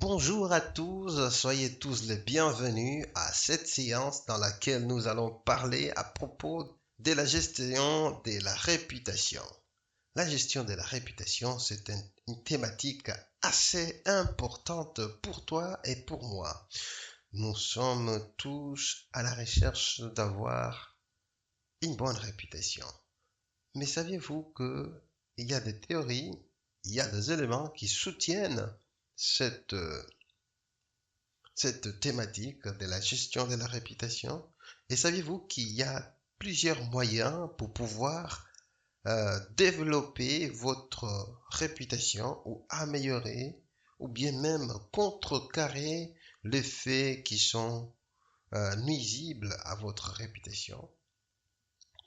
Bonjour à tous, soyez tous les bienvenus à cette séance dans laquelle nous allons parler à propos de la gestion de la réputation. La gestion de la réputation, c'est une thématique assez importante pour toi et pour moi. Nous sommes tous à la recherche d'avoir une bonne réputation. Mais saviez-vous qu'il y a des théories, il y a des éléments qui soutiennent cette thématique de la gestion de la réputation. Et saviez-vous qu'il y a plusieurs moyens pour pouvoir développer votre réputation ou améliorer ou bien même contrecarrer les faits qui sont nuisibles à votre réputation?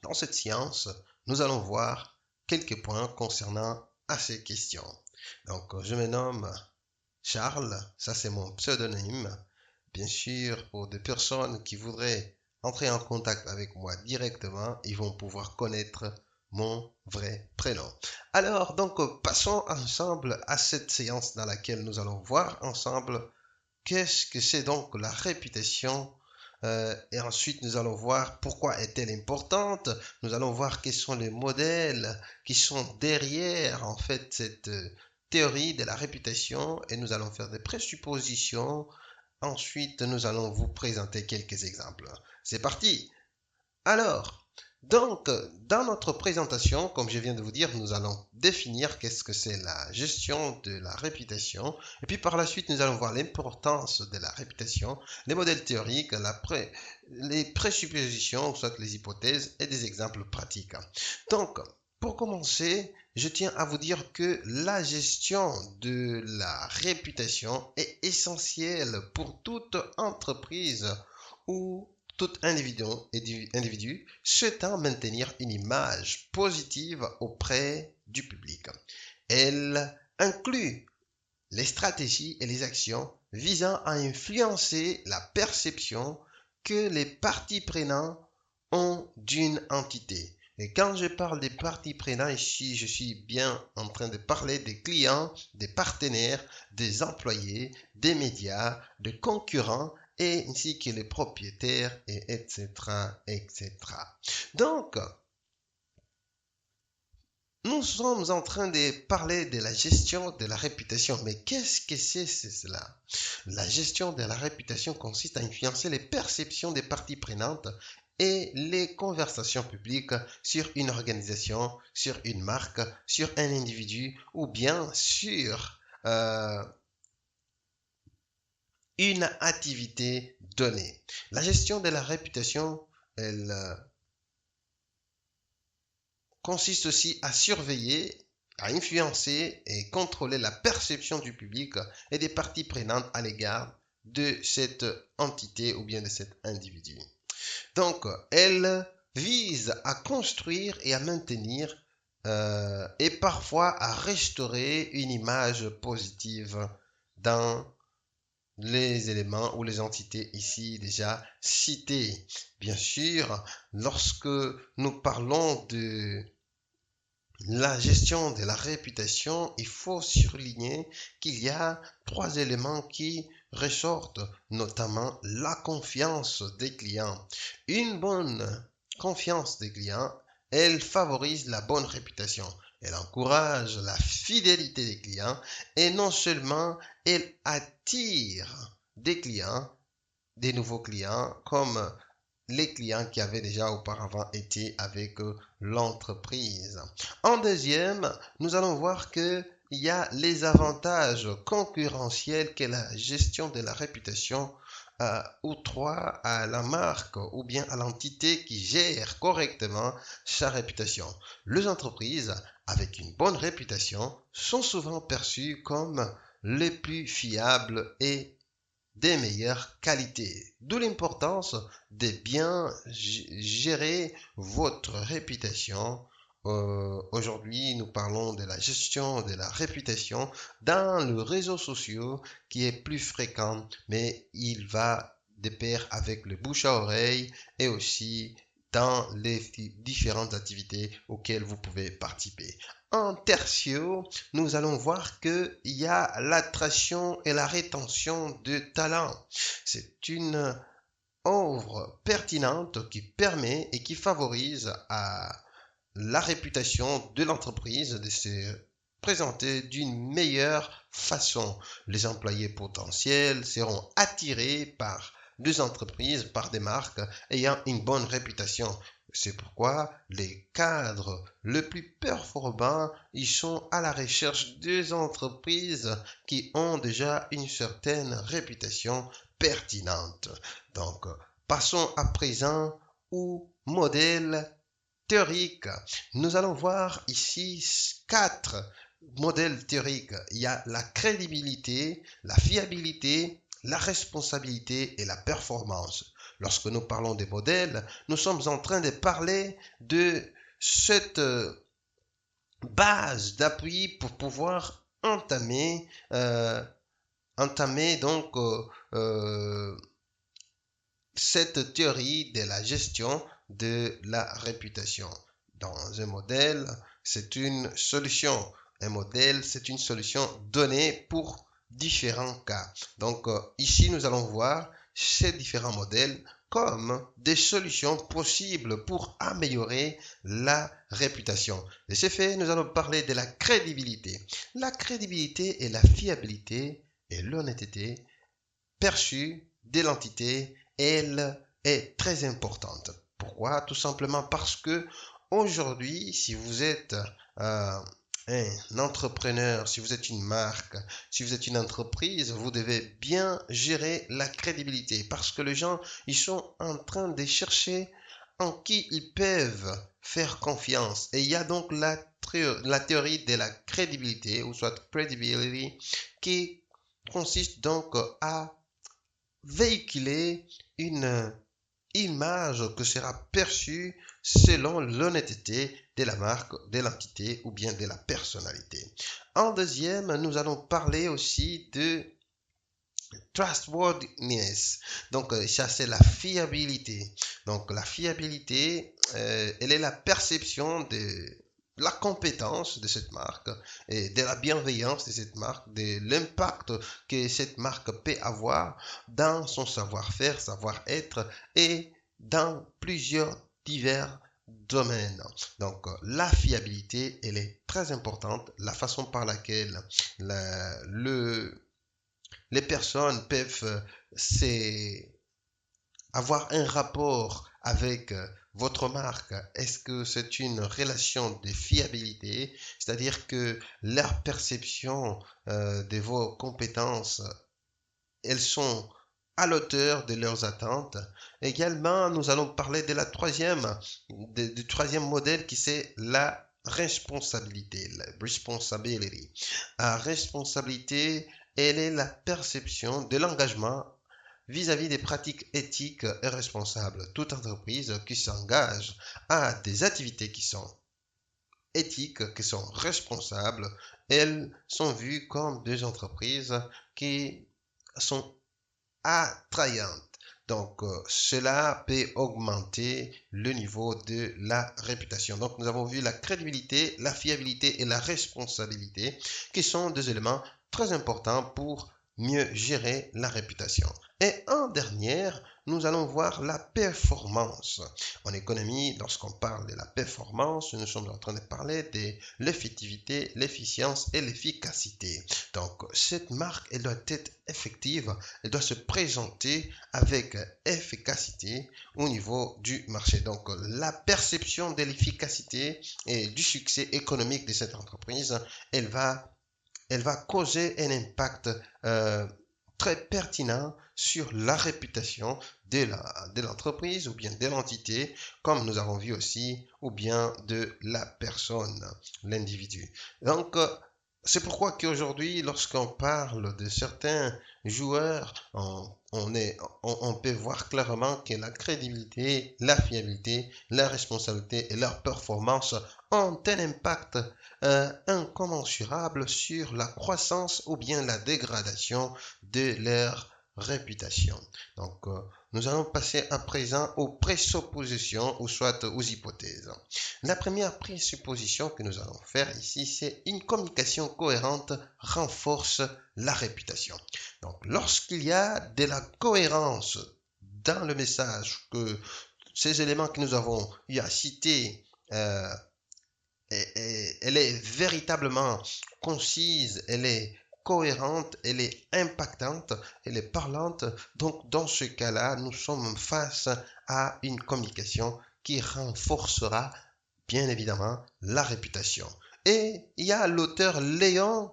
Dans cette séance, nous allons voir quelques points concernant à ces questions. Donc, je me nomme Charles, ça c'est mon pseudonyme. Bien sûr, pour des personnes qui voudraient entrer en contact avec moi directement, ils vont pouvoir connaître mon vrai prénom. Alors, donc, passons ensemble à cette séance dans laquelle nous allons voir ensemble qu'est-ce que c'est donc la réputation. Et ensuite, nous allons voir pourquoi est-elle importante. Nous allons voir quels sont les modèles qui sont derrière, en fait, cette théorie de la réputation. Et nous allons faire des présuppositions. Ensuite, nous allons vous présenter quelques exemples. C'est parti! Alors, donc, dans notre présentation, comme je viens de vous dire, nous allons définir qu'est-ce que c'est la gestion de la réputation. Et puis par la suite, nous allons voir l'importance de la réputation, les modèles théoriques, les présuppositions, soit les hypothèses et des exemples pratiques. Donc, pour commencer, je tiens à vous dire que la gestion de la réputation est essentielle pour toute entreprise ou tout individu souhaitant maintenir une image positive auprès du public. Elle inclut les stratégies et les actions visant à influencer la perception que les parties prenantes ont d'une entité. Et quand je parle des parties prenantes ici, je suis bien en train de parler des clients, des partenaires, des employés, des médias, des concurrents, et ainsi que les propriétaires, et etc., etc. Donc, nous sommes en train de parler de la gestion de la réputation. Mais qu'est-ce que c'est cela? La gestion de la réputation consiste à influencer les perceptions des parties prenantes et les conversations publiques sur une organisation, sur une marque, sur un individu ou bien sur une activité donnée. La gestion de la réputation, elle consiste aussi à surveiller, à influencer et contrôler la perception du public et des parties prenantes à l'égard de cette entité ou bien de cet individu. Donc, elle vise à construire et à maintenir et parfois à restaurer une image positive dans les éléments ou les entités ici déjà cités. Bien sûr, lorsque nous parlons de la gestion de la réputation, il faut surligner qu'il y a 3 éléments qui ressortent, notamment la confiance des clients. Une bonne confiance des clients, elle favorise la bonne réputation. Elle encourage la fidélité des clients et non seulement elle attire des clients, des nouveaux clients, comme les clients qui avaient déjà auparavant été avec l'entreprise. En deuxième, nous allons voir que il y a les avantages concurrentiels que la gestion de la réputation octroie à la marque ou bien à l'entité qui gère correctement sa réputation. Les entreprises avec une bonne réputation sont souvent perçues comme les plus fiables et des meilleures qualités. D'où l'importance de bien gérer votre réputation. Aujourd'hui, nous parlons de la gestion de la réputation dans le réseau social qui est plus fréquent, mais il va de pair avec le bouche à oreille et aussi dans les différentes activités auxquelles vous pouvez participer. En tertio, nous allons voir qu'il y a l'attraction et la rétention de talent. C'est une œuvre pertinente qui permet et qui favorise à la réputation de l'entreprise de se présenter d'une meilleure façon. Les employés potentiels seront attirés par des entreprises, par des marques ayant une bonne réputation. C'est pourquoi les cadres les plus performants, ils sont à la recherche des entreprises qui ont déjà une certaine réputation pertinente. Donc, passons à présent au modèle théorique. Nous allons voir ici 4 modèles théoriques. Il y a la crédibilité, la fiabilité, la responsabilité et la performance. Lorsque nous parlons des modèles, nous sommes en train de parler de cette base d'appui pour pouvoir entamer donc cette théorie de la gestion de la réputation. Dans un modèle, c'est une solution. Un modèle, c'est une solution donnée pour différents cas. Donc ici, nous allons voir ces différents modèles comme des solutions possibles pour améliorer la réputation. De ce fait, nous allons parler de la crédibilité. La crédibilité et la fiabilité et l'honnêteté perçue de l'entité, elle est très importante. Pourquoi? Tout simplement parce que aujourd'hui, si vous êtes un entrepreneur, si vous êtes une marque, si vous êtes une entreprise, vous devez bien gérer la crédibilité parce que les gens, ils sont en train de chercher en qui ils peuvent faire confiance. Et il y a donc la théorie de la crédibilité, ou soit credibility, qui consiste donc à véhiculer une image que sera perçue selon l'honnêteté de la marque, de l'entité ou bien de la personnalité. En deuxième, nous allons parler aussi de trustworthiness. Donc, ça, c'est la fiabilité. Donc, la fiabilité, elle est la perception de la compétence de cette marque et de la bienveillance de cette marque, de l'impact que cette marque peut avoir dans son savoir-faire, savoir-être et dans plusieurs divers domaines. Donc, la fiabilité, elle est très importante. La façon par laquelle les personnes peuvent avoir un rapport avec votre marque. Est-ce que c'est une relation de fiabilité, c'est-à-dire que leur perception de vos compétences, elles sont à l'auteur de leurs attentes. Également, nous allons parler de du troisième modèle qui c'est la responsabilité, la responsibility. La responsabilité, elle est la perception de l'engagement vis-à-vis des pratiques éthiques et responsables. Toute entreprise qui s'engage à des activités qui sont éthiques, qui sont responsables, elles sont vues comme des entreprises qui sont attrayantes. Donc, cela peut augmenter le niveau de la réputation. Donc, nous avons vu la crédibilité, la fiabilité et la responsabilité qui sont des éléments très importants pour mieux gérer la réputation. Et en dernière, nous allons voir la performance. En économie, lorsqu'on parle de la performance, nous sommes en train de parler de l'effectivité, l'efficience et l'efficacité. Donc, cette marque, elle doit être effective, elle doit se présenter avec efficacité au niveau du marché. Donc, la perception de l'efficacité et du succès économique de cette entreprise, elle va causer un impact très pertinent sur la réputation de l'entreprise ou bien de l'entité, comme nous avons vu aussi, ou bien de la personne, l'individu. Donc, c'est pourquoi qu'aujourd'hui, lorsqu'on parle de certains joueurs, on peut voir clairement que la crédibilité, la fiabilité, la responsabilité et leur performance ont un impact incommensurable sur la croissance ou bien la dégradation de leur réputation. Donc, nous allons passer à présent aux présuppositions ou soit aux hypothèses. La première présupposition que nous allons faire ici, c'est une communication cohérente renforce la réputation. Donc, lorsqu'il y a de la cohérence dans le message, que ces éléments que nous avons eu à citer, elle est véritablement concise, elle est cohérente, elle est impactante, elle est parlante. Donc, dans ce cas-là, nous sommes face à une communication qui renforcera, bien évidemment, la réputation. Et il y a l'auteur Léon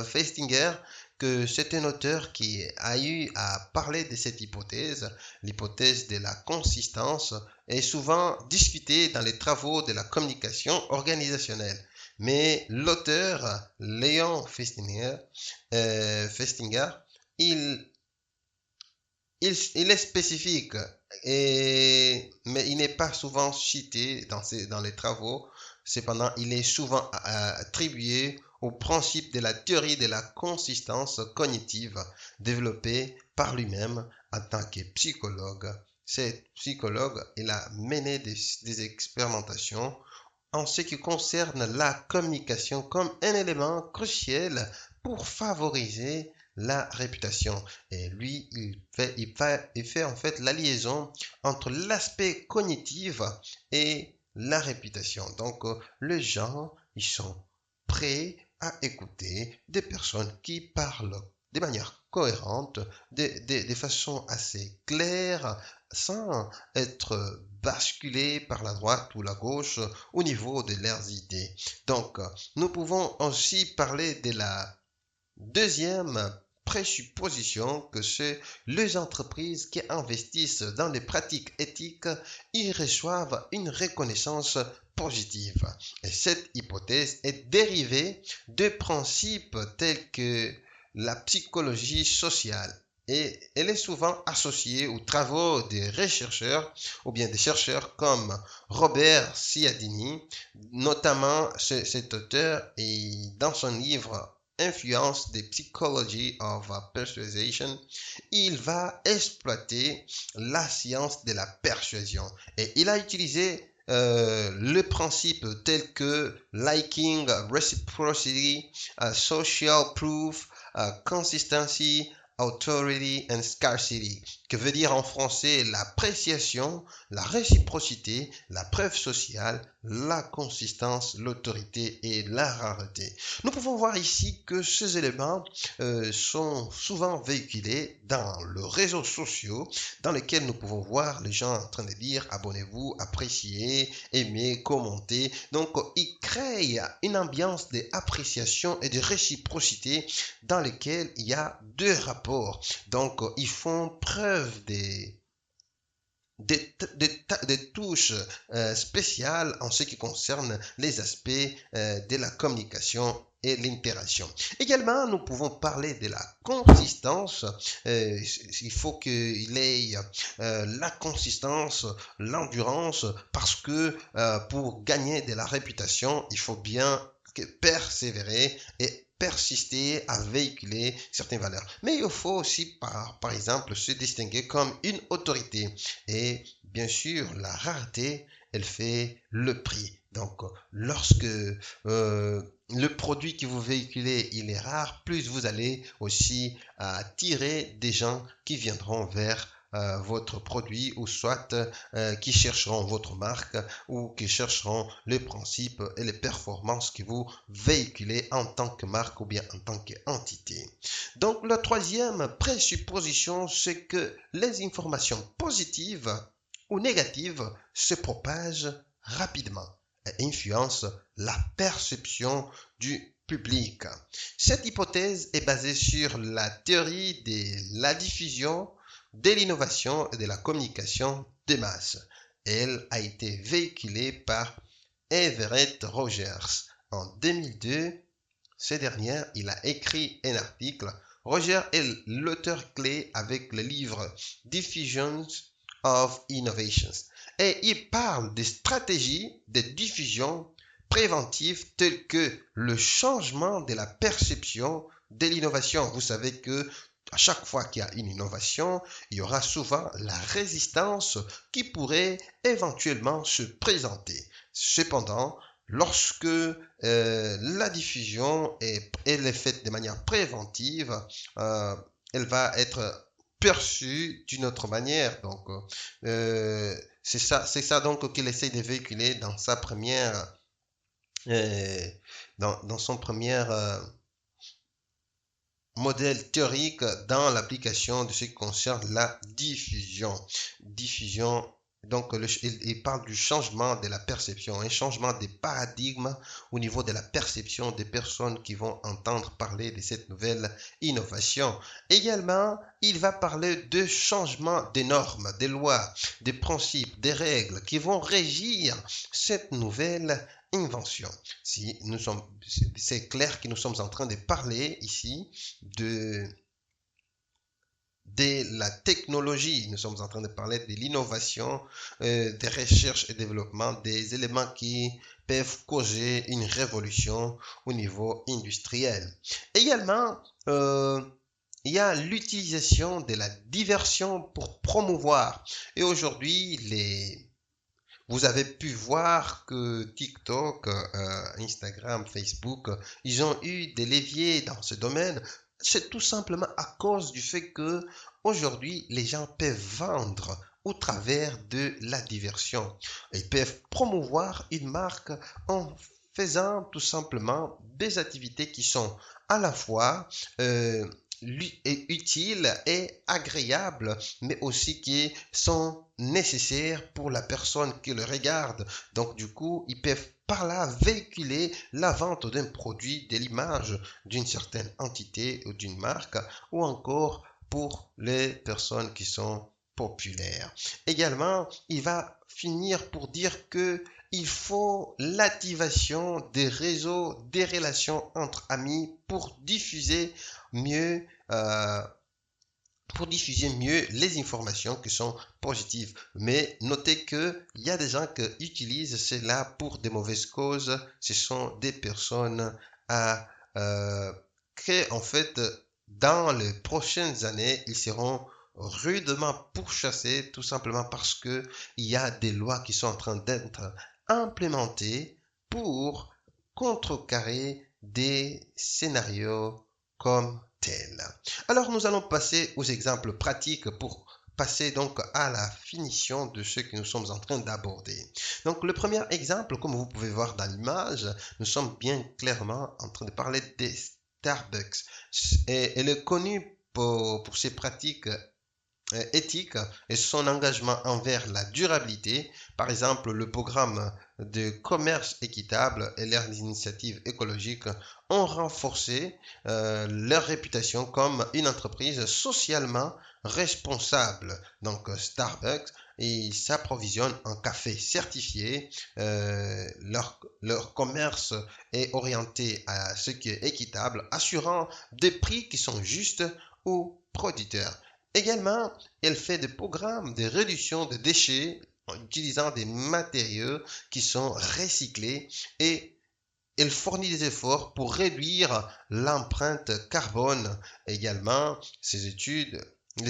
Festinger, que c'est un auteur qui a eu à parler de cette hypothèse, l'hypothèse de la consistance, est souvent discutée dans les travaux de la communication organisationnelle. Mais l'auteur Léon Festinger, il, il est spécifique, mais il n'est pas souvent cité dans les travaux. Cependant, il est souvent attribué au principe de la théorie de la consistance cognitive développée par lui-même en tant que psychologue. Cet psychologue, il a mené des expérimentations en ce qui concerne la communication comme un élément crucial pour favoriser la réputation. Et lui, il fait en fait la liaison entre l'aspect cognitif et la réputation. Donc, les gens, ils sont prêts à écouter des personnes qui parlent de manière cohérente, de façon assez claire, sans être basculés par la droite ou la gauche au niveau de leurs idées. Donc, nous pouvons aussi parler de la deuxième présupposition que c'est les entreprises qui investissent dans les pratiques éthiques y reçoivent une reconnaissance positive. Et cette hypothèse est dérivée de principes tels que la psychologie sociale. Et elle est souvent associée aux travaux des chercheurs ou bien des chercheurs comme Robert Cialdini, notamment cet auteur, et dans son livre Influence the Psychology of Persuasion, il va exploiter la science de la persuasion. Et il a utilisé le principe tel que liking, reciprocity, social proof, consistency, authority and scarcity, que veut dire en français l'appréciation, la réciprocité, la preuve sociale, la consistance, l'autorité et la rareté. Nous pouvons voir ici que ces éléments sont souvent véhiculés dans les réseaux sociaux dans lesquels nous pouvons voir les gens en train de dire abonnez-vous, appréciez, aimez, commentez. Donc, ils créent une ambiance d'appréciation et de réciprocité dans lesquels il y a deux rapports. Donc, ils font preuve des touches spéciales en ce qui concerne les aspects de la communication et l'interaction. Également, nous pouvons parler de la consistance. Il faut qu'il ait la consistance, l'endurance, parce que pour gagner de la réputation, il faut bien persévérer et persister à véhiculer certaines valeurs. Mais il faut aussi, par exemple, se distinguer comme une autorité. Et bien sûr, la rareté, elle fait le prix. Donc, lorsque le produit que vous véhiculez, il est rare, plus vous allez aussi attirer des gens qui viendront vers votre produit ou soit qui chercheront votre marque ou qui chercheront les principes et les performances que vous véhiculez en tant que marque ou bien en tant qu'entité. Donc la troisième présupposition, c'est que les informations positives ou négatives se propagent rapidement et influencent la perception du public. Cette hypothèse est basée sur la théorie de la diffusion, de l'innovation et de la communication de masse. Elle a été véhiculée par Everett Rogers. En 2002, ce dernier, il a écrit un article. Roger est l'auteur clé avec le livre Diffusions of Innovations. Et il parle des stratégies de diffusion préventive telles que le changement de la perception de l'innovation. Vous savez que à chaque fois qu'il y a une innovation, il y aura souvent la résistance qui pourrait éventuellement se présenter. Cependant, lorsque la diffusion elle est faite de manière préventive, elle va être perçue d'une autre manière. Donc, c'est ça donc qu'il essaye de véhiculer dans sa première, euh, dans son premier modèle théorique dans l'application de ce qui concerne la diffusion. Diffusion, donc il parle du changement de la perception, un changement des paradigmes au niveau de la perception des personnes qui vont entendre parler de cette nouvelle innovation. Également, il va parler de changement des normes, des lois, des principes, des règles qui vont régir cette nouvelle invention. Si nous sommes, c'est clair que nous sommes en train de parler ici de la technologie, nous sommes en train de parler de l'innovation, des recherches et développement, des éléments qui peuvent causer une révolution au niveau industriel. Également, il y a l'utilisation de la diversion pour promouvoir. Et aujourd'hui, vous avez pu voir que TikTok, Instagram, Facebook, ils ont eu des leviers dans ce domaine. C'est tout simplement à cause du fait que aujourd'hui, les gens peuvent vendre au travers de la diversion. Ils peuvent promouvoir une marque en faisant tout simplement des activités qui sont à la fois utiles et agréables, mais aussi qui sont nécessaires pour la personne qui le regarde. Donc du coup, ils peuvent par là véhiculer la vente d'un produit, de l'image d'une certaine entité ou d'une marque, ou encore pour les personnes qui sont populaires. Également, il va finir pour dire que il faut l'activation des réseaux, des relations entre amis mieux, euh, pour diffuser mieux les informations qui sont positives. Mais notez qu'il y a des gens qui utilisent cela pour des mauvaises causes. Ce sont des personnes à que, en fait, dans les prochaines années, ils seront rudement pourchassés tout simplement parce que il y a des lois qui sont en train d'être implémentées pour contrecarrer des scénarios comme tel. Alors nous allons passer aux exemples pratiques pour passer donc à la finition de ce que nous sommes en train d'aborder. Donc le premier exemple, comme vous pouvez voir dans l'image, nous sommes bien clairement en train de parler des Starbucks. Et elle est connue pour ses pratiques éthique et son engagement envers la durabilité. Par exemple, le programme de commerce équitable et leurs initiatives écologiques ont renforcé leur réputation comme une entreprise socialement responsable. Donc Starbucks, ils s'approvisionnent en café certifié. Leur commerce est orienté à ce qui est équitable, assurant des prix qui sont justes aux producteurs. Également, elle fait des programmes de réduction de déchets en utilisant des matériaux qui sont recyclés et elle fournit des efforts pour réduire l'empreinte carbone. Également, les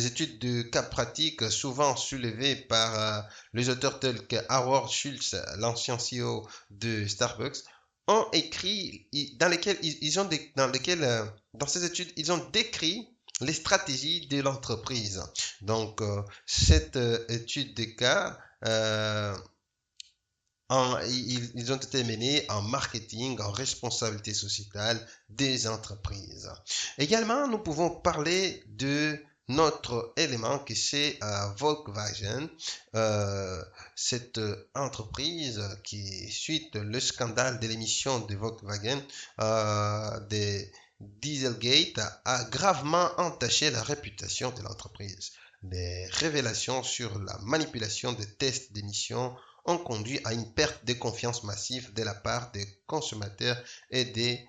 études de cas pratiques souvent soulevées par les auteurs tels que Howard Schultz, l'ancien CEO de Starbucks, ont écrit, dans lesquels dans ces études, ils ont décrit les stratégies de l'entreprise. Donc, cette étude de cas, ils ont été menés en marketing, en responsabilité sociétale des entreprises. Également, nous pouvons parler de notre élément qui c'est Volkswagen, cette entreprise qui, suite le scandale de l'émission de Volkswagen, des Dieselgate a gravement entaché la réputation de l'entreprise. Les révélations sur la manipulation des tests d'émission ont conduit à une perte de confiance massive de la part des consommateurs et des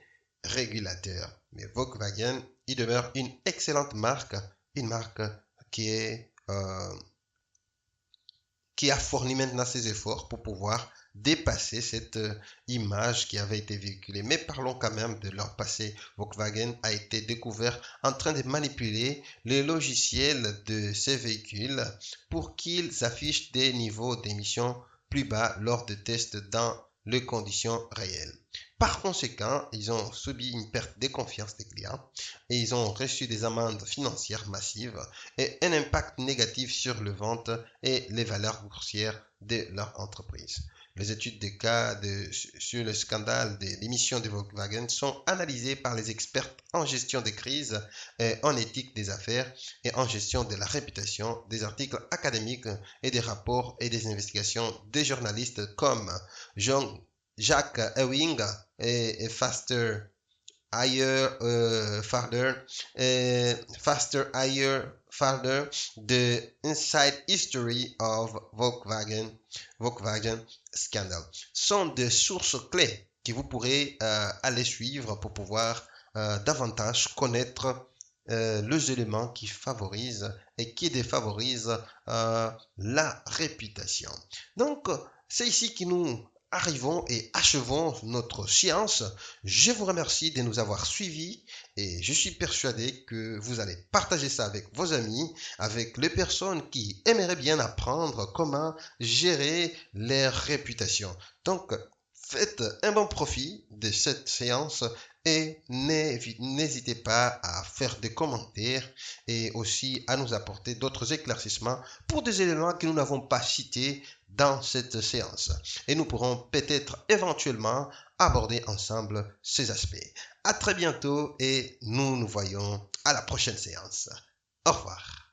régulateurs. Mais Volkswagen, il demeure une excellente marque, une marque qui est qui a fourni maintenant ses efforts pour pouvoir dépasser cette image qui avait été véhiculée. Mais parlons quand même de leur passé. Volkswagen a été découvert en train de manipuler les logiciels de ces véhicules pour qu'ils affichent des niveaux d'émissions plus bas lors de tests dans les conditions réelles. Par conséquent, ils ont subi une perte de confiance des clients et ils ont reçu des amendes financières massives et un impact négatif sur les ventes et les valeurs boursières de leur entreprise. Les études de cas sur le scandale de l'émission de Volkswagen sont analysées par les experts en gestion des crises, en éthique des affaires et en gestion de la réputation, des articles académiques et des rapports et des investigations des journalistes comme Jacques Ewing et Faster Higher, Farther, The Inside History of Volkswagen Scandal sont des sources clés que vous pourrez aller suivre pour pouvoir davantage connaître les éléments qui favorisent et qui défavorisent la réputation. Donc, c'est ici que nous arrivons et achevons notre séance. Je vous remercie de nous avoir suivis et je suis persuadé que vous allez partager ça avec vos amis, avec les personnes qui aimeraient bien apprendre comment gérer leur réputation. Donc, faites un bon profit de cette séance et n'hésitez pas à faire des commentaires et aussi à nous apporter d'autres éclaircissements pour des éléments que nous n'avons pas cités dans cette séance. Et nous pourrons peut-être éventuellement aborder ensemble ces aspects. À très bientôt et nous nous voyons à la prochaine séance. Au revoir.